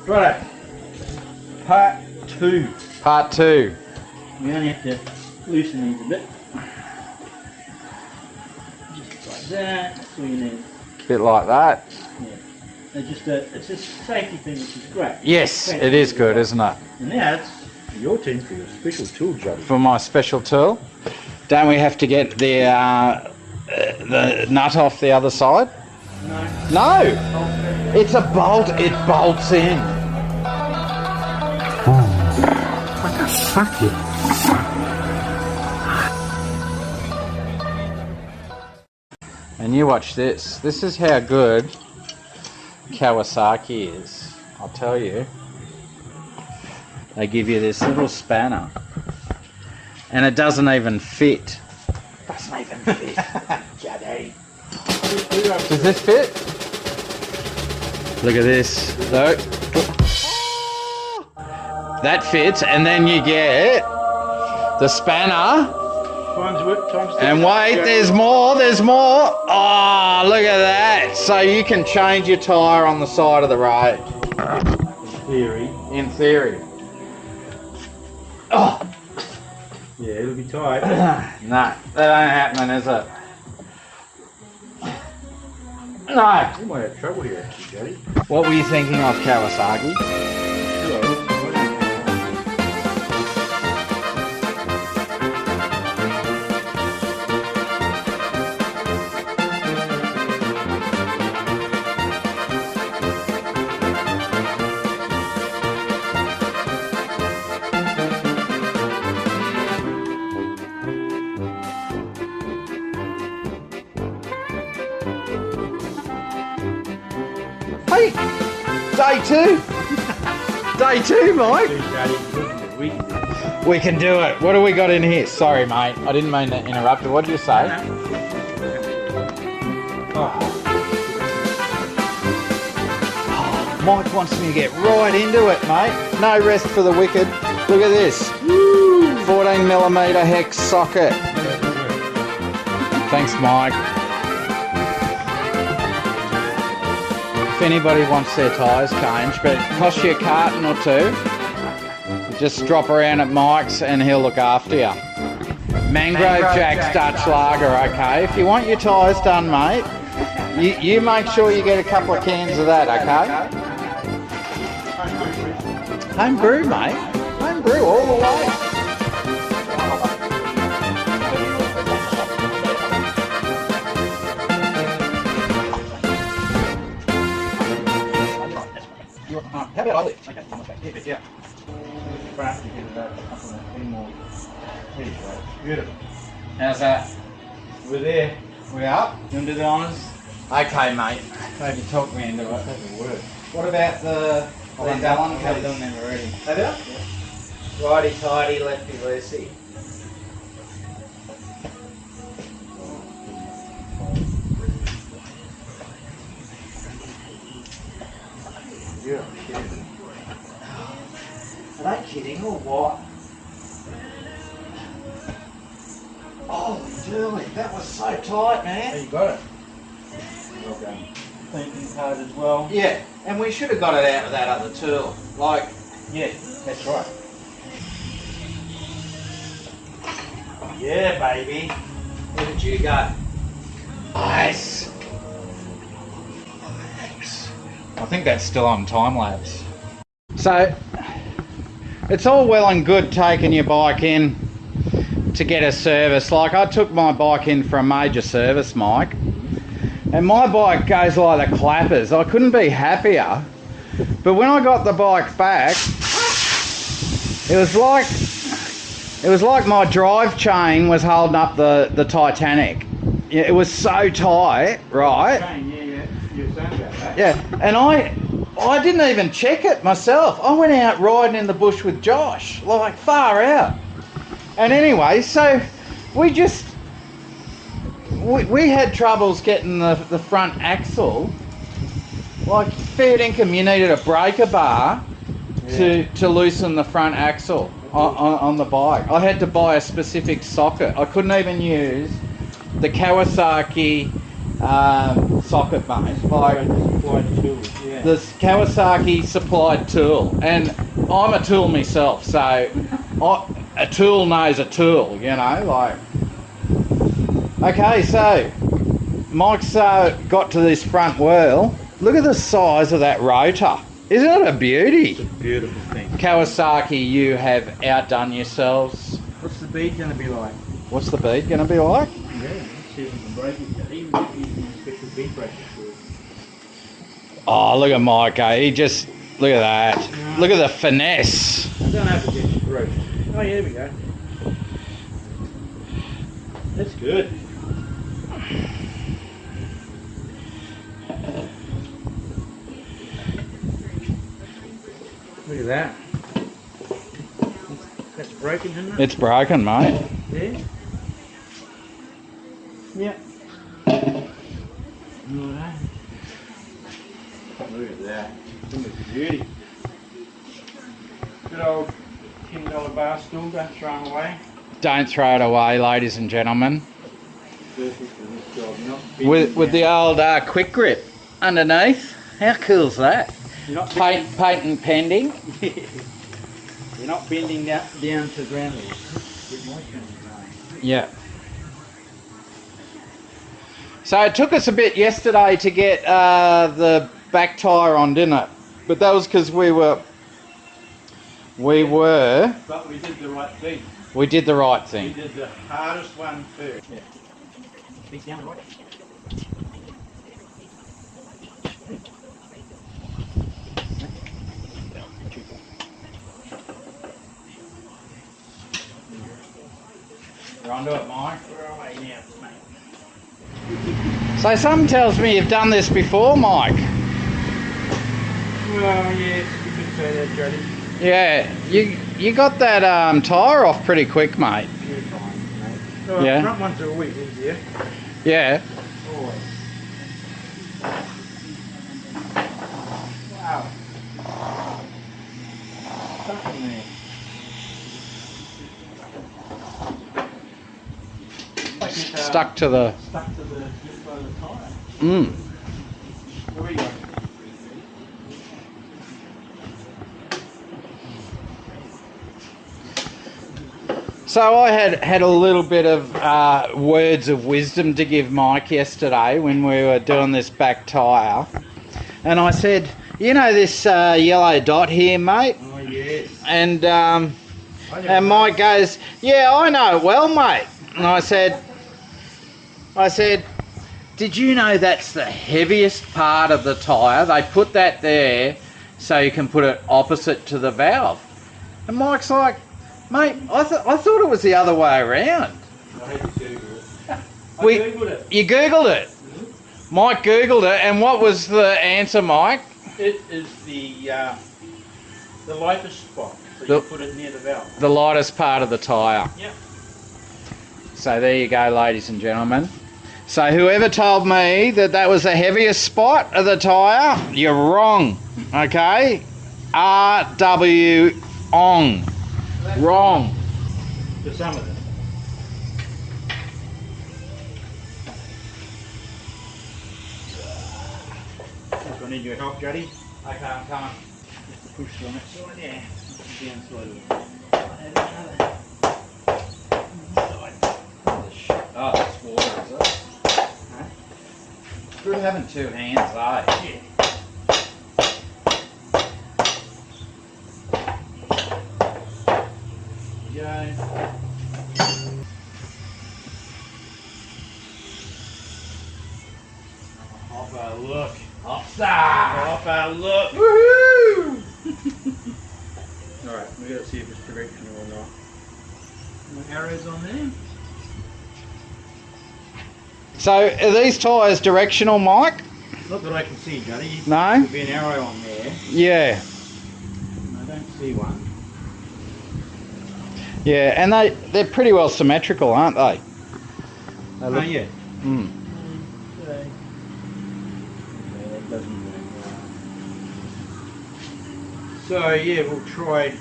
Right. Part 2. Part 2. We only have to loosen these a bit. Just like that. That's all you need. Bit like that. Yeah. It's a safety thing, which is great. Yes, it is good, isn't it? And now it's your turn for your special tool, Johnny. For my special tool. Don't we have to get the nut off the other side? No. No! It's a bolt, it bolts in. Like a socket. And you watch this. This is how good Kawasaki is. I'll tell you. They give you this little spanner. And it doesn't even fit. Doesn't even fit. Johnny. Does this fit? Look at this. No. That fits, and then you get the spanner. And wait, there's more, there's more. Oh, look at that. So you can change your tyre on the side of the road. In theory. Oh. Yeah, it'll be tight. No, that ain't happening, is it? No. You might have trouble here, actually, Johnny. What were you thinking of, Kawasaki? Hey, day 2. Day 2, Mike. We can do it. What do we got in here? Sorry, mate. I didn't mean to interrupt you. What did you say? Oh, Mike wants me to get right into it, mate. No rest for the wicked. Look at this. 14mm hex socket. Thanks, Mike. If anybody wants their tyres changed, but it costs you a carton or two, just drop around at Mike's and he'll look after you. Mangrove Jack's Dutch Lager, okay? If you want your tyres done, mate, you make sure you get a couple of cans of that, okay? Home brew, mate. Home brew all the way. How about I lift? Okay, yeah. Beautiful. How's that? We're there. We up? You want to do the honours? Okay, mate. Maybe talk me into it. What about the Allen I've case? done them already. Have you? Yeah. Righty tighty, lefty loosey. You're kidding. Are they kidding or what? Oh, Julie, that was so tight, man. Oh, you got it. Well done. Thinking card as well. Yeah, and we should have got it out of that other tool. Like, Yeah, that's right. Yeah, baby. where did you go? Nice. I think that's still on time lapse. So, it's all well and good taking your bike in to get a service. Like, I took my bike in for a major service, Mike, and my bike goes like the clappers. I couldn't be happier. But when I got the bike back, it was like my drive chain was holding up the Titanic. Yeah, it was so tight, right? Yeah. You were saying about that. Yeah, and I didn't even check it myself. I went out riding in the bush with Josh, like far out. And anyway, so we had troubles getting the front axle. Like fair income, you needed a breaker bar to loosen the front axle on the bike. I had to buy a specific socket. I couldn't even use the Kawasaki socket, mate. Like, this Kawasaki supplied tool, and I'm a tool myself, so a tool knows a tool, you know, like. Okay, so Mike's got to this front wheel. Look at the size of that rotor. Isn't it a beauty? It's a beautiful thing. Kawasaki, you have outdone yourselves. What's the bead going to be like? What's the bead going to be like? Yeah, let's see if we can break it. Even using a special bead breaker for it. Oh, look at Mike, eh? He just, look at that. Yeah. Look at the finesse. I don't have to get through. Oh, yeah, there we go. That's good. Look at that. That's broken, isn't it? It's broken, mate. Yeah. Yeah. Look at that. Look at the beauty. Good old $10 bar stool, don't throw them away. Don't throw it away, ladies and gentlemen. Perfect for this job. You're not With bending the old quick grip underneath. How cool's that? You're not Patent pending. You're not bending down to the ground level. Get my turn. Yeah. So it took us a bit yesterday to get the back tyre on, didn't it? But that was because we were. But we did the right thing. We did the right We thing. did the hardest one first. Yeah. Big down right. You're onto it, Mike. We're away now, mate. So something tells me you've done this before, Mike. Well, yes, you could say that, Jody. Yeah, you got that tyre off pretty quick, mate. You're fine, mate. Well, Yeah. front ones are always easier. Yeah. Always. Wow. Stuck in there. Like it, Stuck to the. Stuck to the zip of the tyre. Mm. There we go. So I had a little bit of words of wisdom to give Mike yesterday when we were doing this back tyre, and I said, you know this yellow dot here, mate? Oh, yes. And Mike goes, yeah, I know it well, mate. And I said, did you know that's the heaviest part of the tyre? They put that there so you can put it opposite to the valve. And Mike's like, mate, I thought it was the other way around. I had to Google it. I Googled it. You Googled it? Mm-hmm. Mike Googled it, and what was the answer, Mike? It is the lightest spot, so you put it near the valve. The lightest part of the tyre. Yep. So there you go, ladies and gentlemen. So whoever told me that was the heaviest spot of the tyre, you're wrong. Okay? R.W. Ong. Wrong. To some of them. I need your help, Jody. Okay, I'm coming. Just push on that side, yeah. Down slowly. Oh, it's water, is it? Huh? Good having two hands, eh? Yeah. Hopper, look. Hopper, look. Woohoo! Alright, we gotta see if it's directional or not. No arrows on there? So, are these tyres directional, Mike? Not that I can see, Jody. No? There'll be an arrow on there. Yeah. I don't see one. Yeah, and they're pretty well symmetrical, aren't they? Oh, yeah. Mm. Okay, that doesn't work. So, yeah, we'll try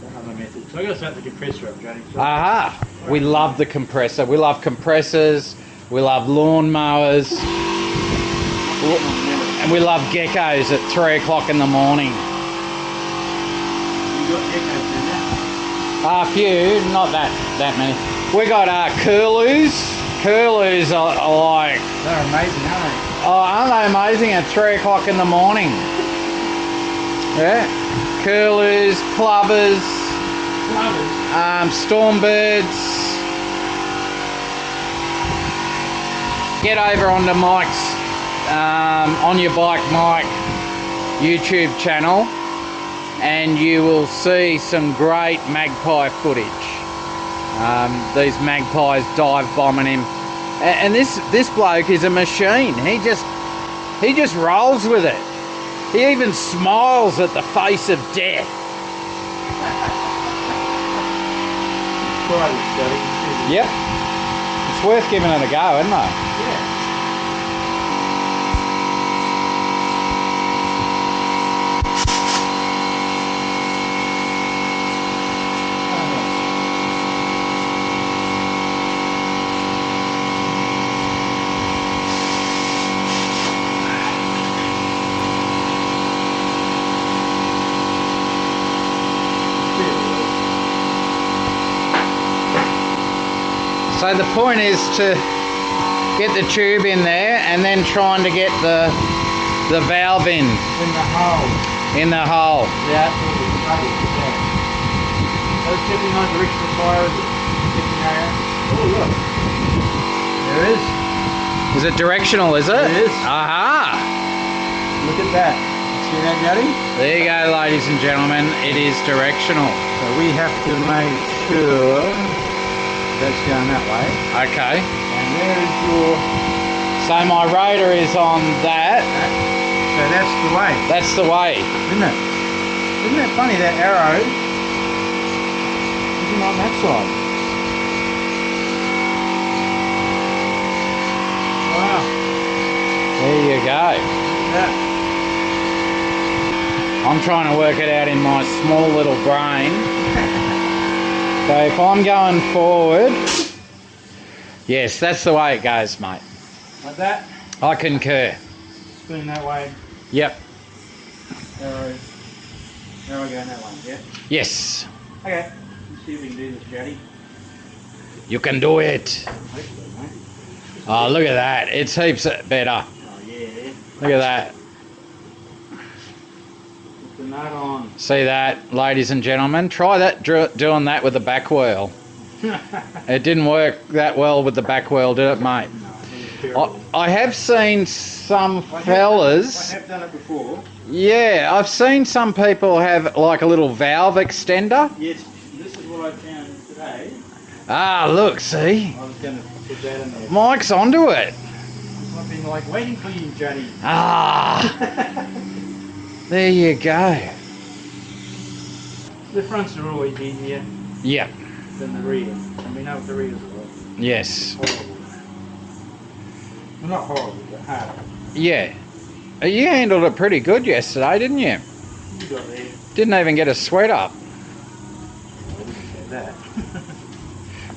another method. So I'm going to start the compressor up, Jody. So Aha! We love the compressor. We love compressors. We love lawn mowers. And we love geckos at 3 o'clock in the morning. You got geckos in there? A few, not that many. We got curlews. Curlews are like... They're amazing, aren't they? Oh, aren't they amazing at 3 o'clock in the morning? Yeah. Curlews, plovers, stormbirds. Get over onto Mike's On Your Bike Mike YouTube channel and you will see some great magpie footage. These magpies dive bombing him, and this bloke is a machine. He just rolls with it. He even smiles at the face of death. Try this, Daddy. Yep, it's worth giving it a go, isn't it? Yeah. So the point is to get the tube in there and then trying to get the valve in. In the hole. In the hole. Yeah, absolutely. Yeah. Those tipping on direction of fire. Oh, look. There it is. Is it directional, is it? It is. Aha! Look at that. See that, Daddy? There you go, ladies and gentlemen. It is directional. So we have to make sure that's going that way. Okay. And there is your... So my rotor is on that. So that's the way. That's the way. Isn't it? Isn't that funny, that arrow isn't on that side? Wow. There you go. Yeah. I'm trying to work it out in my small little brain. So if I'm going forward, yes, that's the way it goes, mate. Like that? I concur. Spin that way. Yep. Arrow going that way, yeah? Yes. Okay. Let's see if we can do this, Jaddy. You can do it. Hopefully, mate. Oh, look at that. It's heaps better. Oh, yeah. Look at that. Put the nut on. See that, ladies and gentlemen? Try that, doing that with the back wheel. It didn't work that well with the back wheel, did it, mate? No, it's terrible. I have seen some fellas... I have done it before. Yeah, I've seen some people have like a little valve extender. Yes, this is what I found today. Ah, look, see? I was going to put that in there. Mike's onto it. I've been like waiting for you, Jaddy. Ah, there you go. The fronts are always easier Yep, than the rear. And we know what the rears are like. yes. Horrible. Well, not horrible, but hard. Yeah. You handled it pretty good yesterday, didn't you? You got there. Didn't even get a sweat up. I wouldn't say that.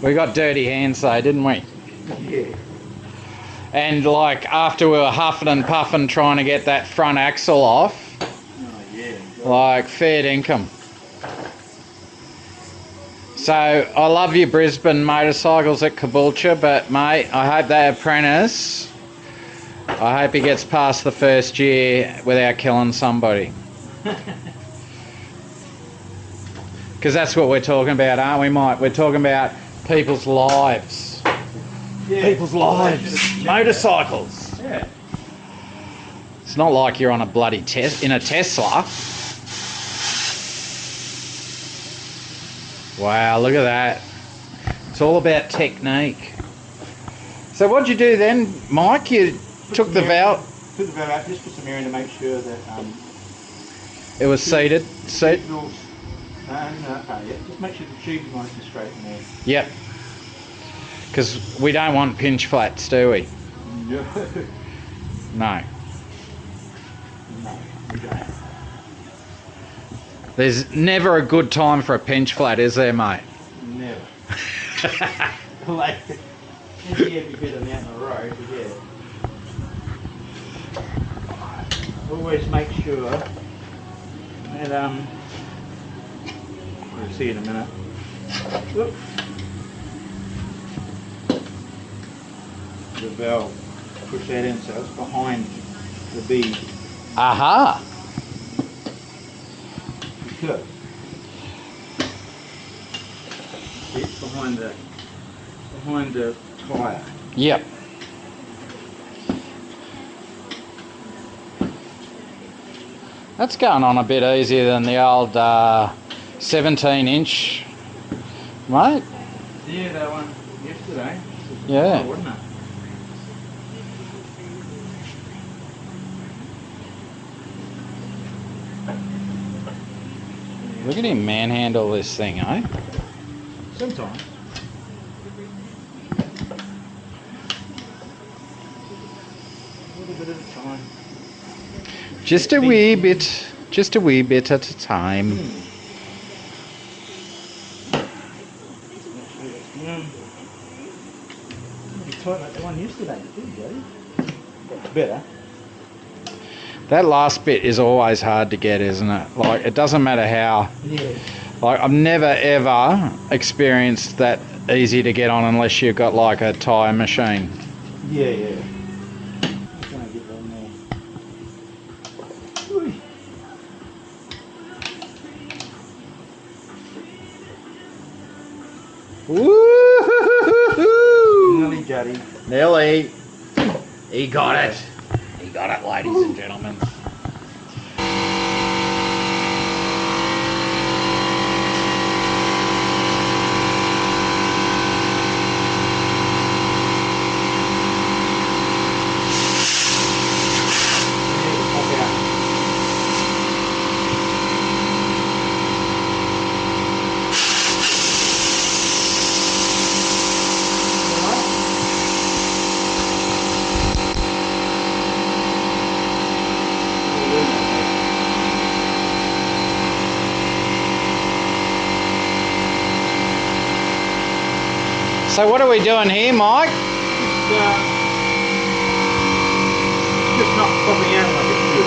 We got dirty hands though, didn't we? Yeah. And like after we were huffing and puffing trying to get that front axle off, Oh, yeah. like fair dinkum. So I love your Brisbane motorcycles at Caboolture, but mate, I hope that apprentice, I hope he gets past the first year without killing somebody. Because that's what we're talking about, aren't we, Mike? We're talking about people's lives. Yeah. People's lives. Motorcycles. Yeah. It's not like you're on a bloody in a Tesla. Wow, look at that. It's all about technique. So what'd you do then, Mike? You took the valve. Took the valve out, just put some air in to make sure that It was seated. Seat. no, yeah. Just make sure the tube's nice and straight in there. Yep. Because we don't want pinch flats, do we? No. No. No, we don't. There's never a good time for a pinch flat, is there, mate? Never. Like, it's every bit of mountain road, but yeah. always make sure that we'll see in a minute. Whoop. The valve, push that in so it's behind the bead. Aha! Because it's behind the tyre. Yep. That's going on a bit easier than the old 17-inch, mate. Yeah, that one yesterday. Yeah. Oh, wasn't it? Look at him manhandle this thing, eh? Sometimes. A little bit at a time. Just a wee bit at a time. You tightened up the one yesterday, didn't you? Got better. That last bit is always hard to get, isn't it? Like, it doesn't matter how. Yeah. Like, I've never ever experienced that easy to get on unless you've got like a tyre machine. Yeah, yeah. Just want to get one more. Ooh. Woo! Nelly Juddy. Nelly. He got it. He got it, ladies and gentlemen. So what are we doing here, Mike? Just not popping out like it should.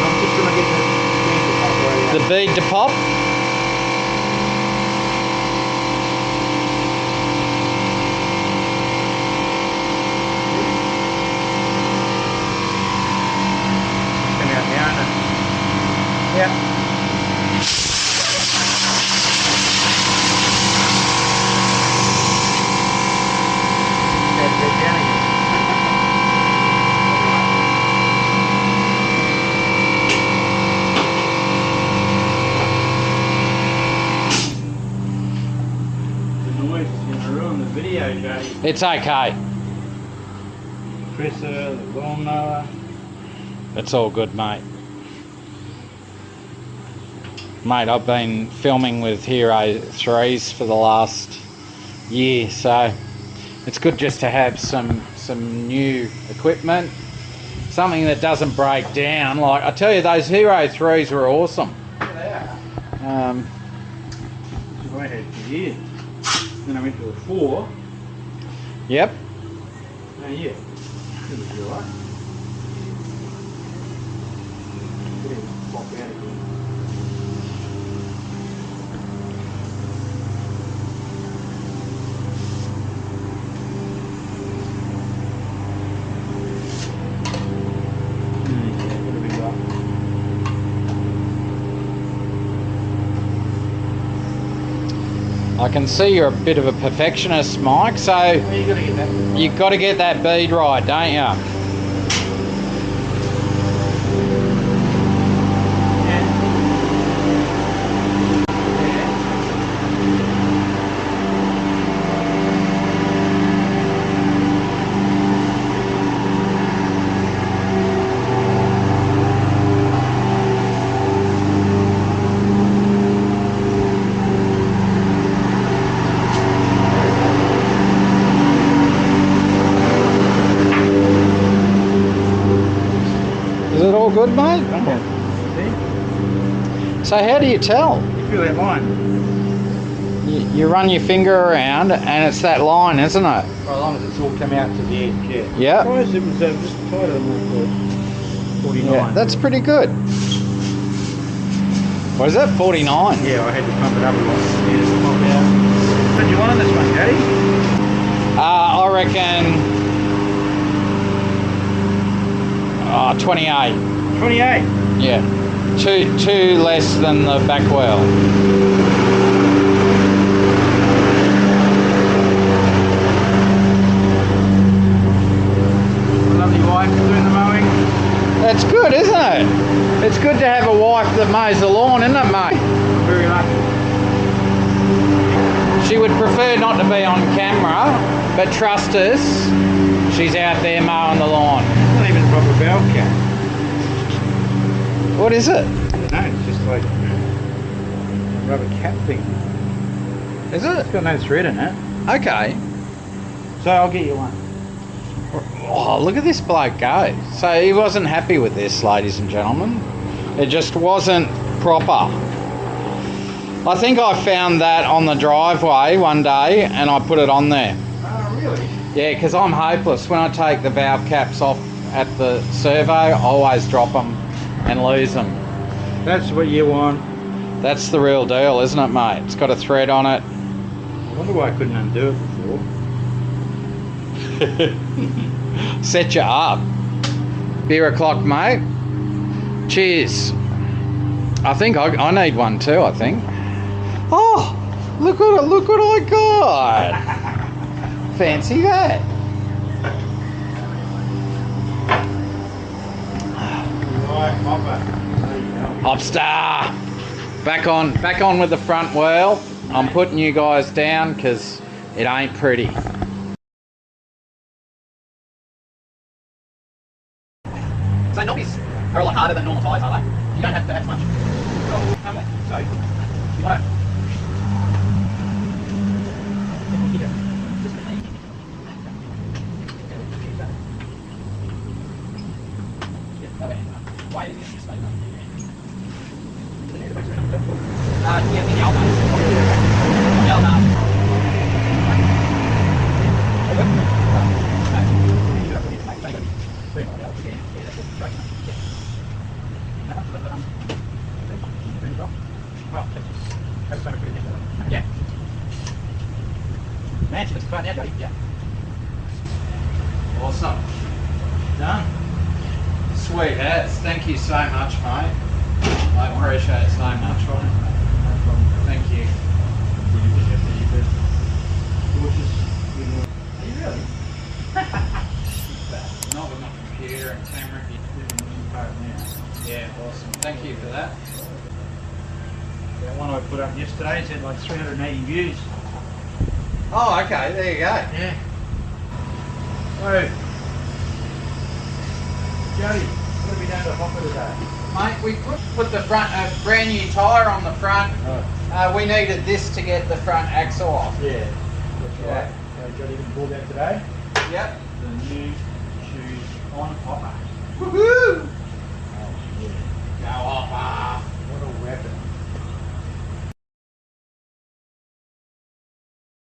I'm just going to get the bead to pop right out. The bead to pop? Come out now, isn't it? Yeah. It's okay. Presser, the lawnmower. It's all good, mate. Mate, I've been filming with Hero 3s for the last year, so it's good just to have some new equipment. Something that doesn't break down. Like, I tell you, those Hero 3s were awesome. Yeah, they are. This is what I had for years. Then I went to a 4. Yep. Oh yeah, it was alright. Pop out again. What have we got? I can see you're a bit of a perfectionist, Mike, so Well, you got to get that. you've got to get that bead right, don't you? Is it all good, mate? So how do you tell? You feel that line? You run your finger around and it's that line, isn't it? For as long as it's all come out to the edge, yeah. Yeah. Surprised it was just tighter than I thought. 49. Yeah, that's pretty good. What is that, 49? Yeah, I had to pump it up a lot. Yeah, just pump out. What do you want on this one, Daddy? I reckon 28. 28. Yeah, two less than the back wheel. Lovely wife doing the mowing. That's good, isn't it? It's good to have a wife that mows the lawn, isn't it, mate? I'm very lucky. She would prefer not to be on camera, but trust us, she's out there mowing the lawn. It's not even a proper valve cap. What is it? I don't know, it's just like a rubber cap thing. Is it? It's got no thread in it. Okay. So I'll get you one. Oh, look at this bloke go. So he wasn't happy with this, ladies and gentlemen. It just wasn't proper. I think I found that on the driveway one day and I put it on there. Oh, really? Yeah, because I'm hopeless. When I take the valve caps off at the survey, I always drop them and lose them. That's what you want. That's the real deal, isn't it, mate? It's got a thread on it. I wonder why I couldn't undo it before. Set you up. Beer o'clock, mate. Cheers. I think I need one too, I think. Oh, look what I got. Fancy that. Right, Hopper. Hopstar. Back on with the front wheel. I'm putting you guys down because it ain't pretty. So knobbies are a lot harder than normal tyres, are they? You don't have to have much. Okay. So, you want to... Yeah. Man, she looks fine now, Jody. Yeah. Awesome. Done. Sweet as. Thank you so much, mate. I appreciate it so much. Thank you. Are you really? Not with my computer and camera. Yeah, awesome. Thank you for that. That one I put up yesterday, it's had like 380 views. Oh, okay. There you go. Yeah. Oh. Jody, what have we done to Hopper today? Mate, we put the front, a brand new tyre on the front. Oh. We needed this to get the front axle off. Yeah, that's right. So Jody even bought that today. Yep. The new shoes on Hopper.